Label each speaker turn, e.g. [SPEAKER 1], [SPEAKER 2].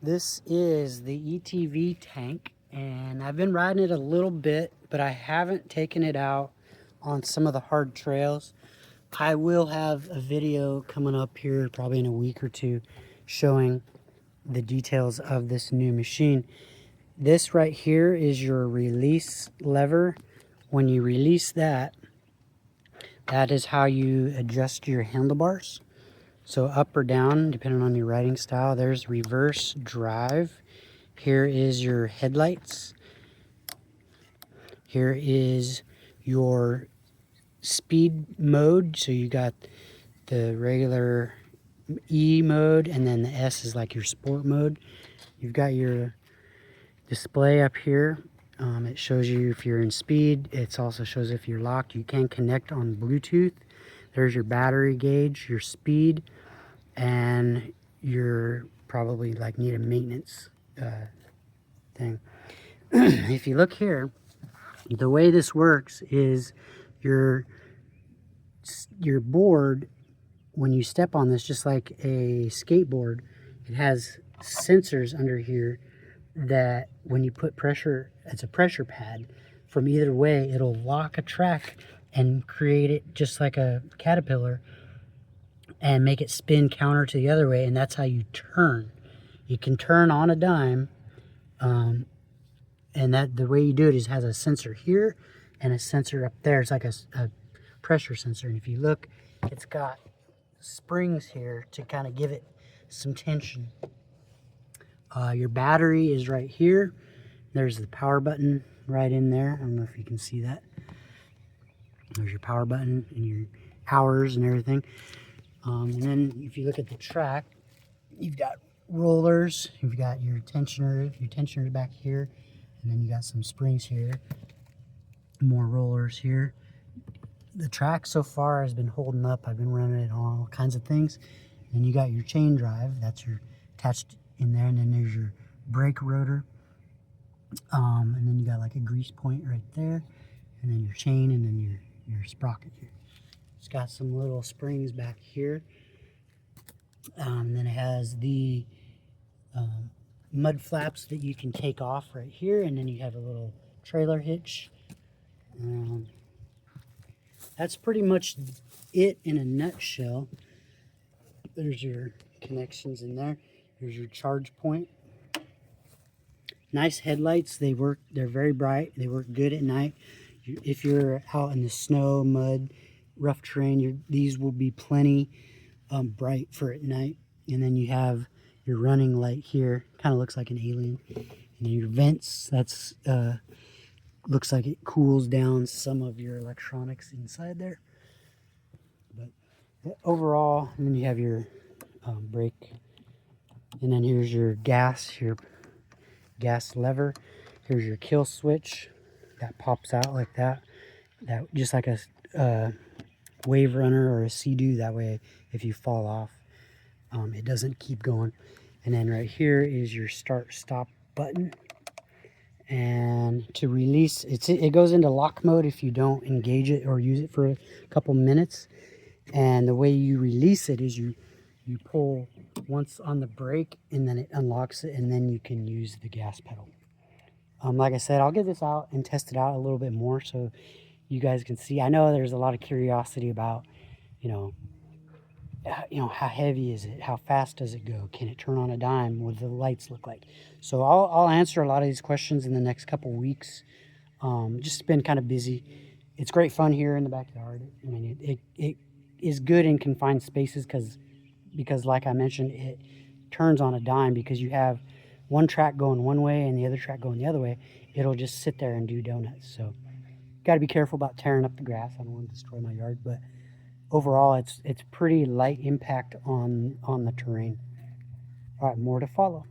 [SPEAKER 1] This is the ETV tank, and I've been riding it a little bit, but I haven't taken it out on some of the hard trails. I will have a video coming up here probably in a week or two showing the details of this new machine. This right here is your release lever. When you release that, that is how you adjust your handlebars. So up or down, depending on your riding style. There's reverse drive. Here is your headlights. Here is your speed mode. So you got the regular E mode, and then the S is like your sport mode. You've got your display up here. It shows you if you're in speed. It also shows if you're locked. You can connect on Bluetooth. There's your battery gauge, your speed, and you're probably like need a maintenance thing. If you look here, the way this works is your board, when you step on this, just like a skateboard, it has sensors under here that when you put pressure, it's a pressure pad from either way, it'll lock a track and create it just like a caterpillar and make it spin counter to the other way, and that's how you turn. You can turn on a dime, and that the way you do it is has a sensor here and a sensor up there. It's like a pressure sensor, and if you look, it's got springs here to kind of give it some tension. Your battery is right here. There's the power button right in there. I don't know if you can see that. There's your power button and your hours and everything. And then if you look at the track, you've got rollers, you've got your tensioner back here, and then you got some springs here, more rollers here. The track so far has been holding up. I've been running it on all kinds of things. And you got your chain drive, that's your attached in there, and then there's your brake rotor. And then you got like a grease point right there, and then your chain, and then your sprocket here. It's got some little springs back here. And then it has the mud flaps that you can take off right here, and then you have a little trailer hitch. That's pretty much it in a nutshell. There's your connections in there. There's your charge point. Nice headlights. They're very bright. They work good at night. If you're out in the snow, mud, rough terrain, these will be plenty bright for at night. And then you have your running light here. Kind of looks like an alien. And then your vents. That's looks like it cools down some of your electronics inside there. But overall, and then you have your brake. And then here's your gas lever. Here's your kill switch that pops out like that. That just like a wave runner or a Sea-Doo. That way, if you fall off, it doesn't keep going. And then right here is your start-stop button. And to release, it goes into lock mode if you don't engage it or use it for a couple minutes. And the way you release it is you pull once on the brake, and then it unlocks it, and then you can use the gas pedal. Like I said, I'll get this out and test it out a little bit more so you guys can see. I know there's a lot of curiosity about, how heavy is it? How fast does it go? Can it turn on a dime? What do the lights look like? So I'll answer a lot of these questions in the next couple weeks. Just been kind of busy. It's great fun here in the backyard. I mean, it is good in confined spaces because like I mentioned, it turns on a dime because you have one track going one way and the other track going the other way. It'll just sit there and do donuts. So got to be careful about tearing up the grass. I don't want to destroy my yard, but overall it's pretty light impact on the terrain. All right, more to follow.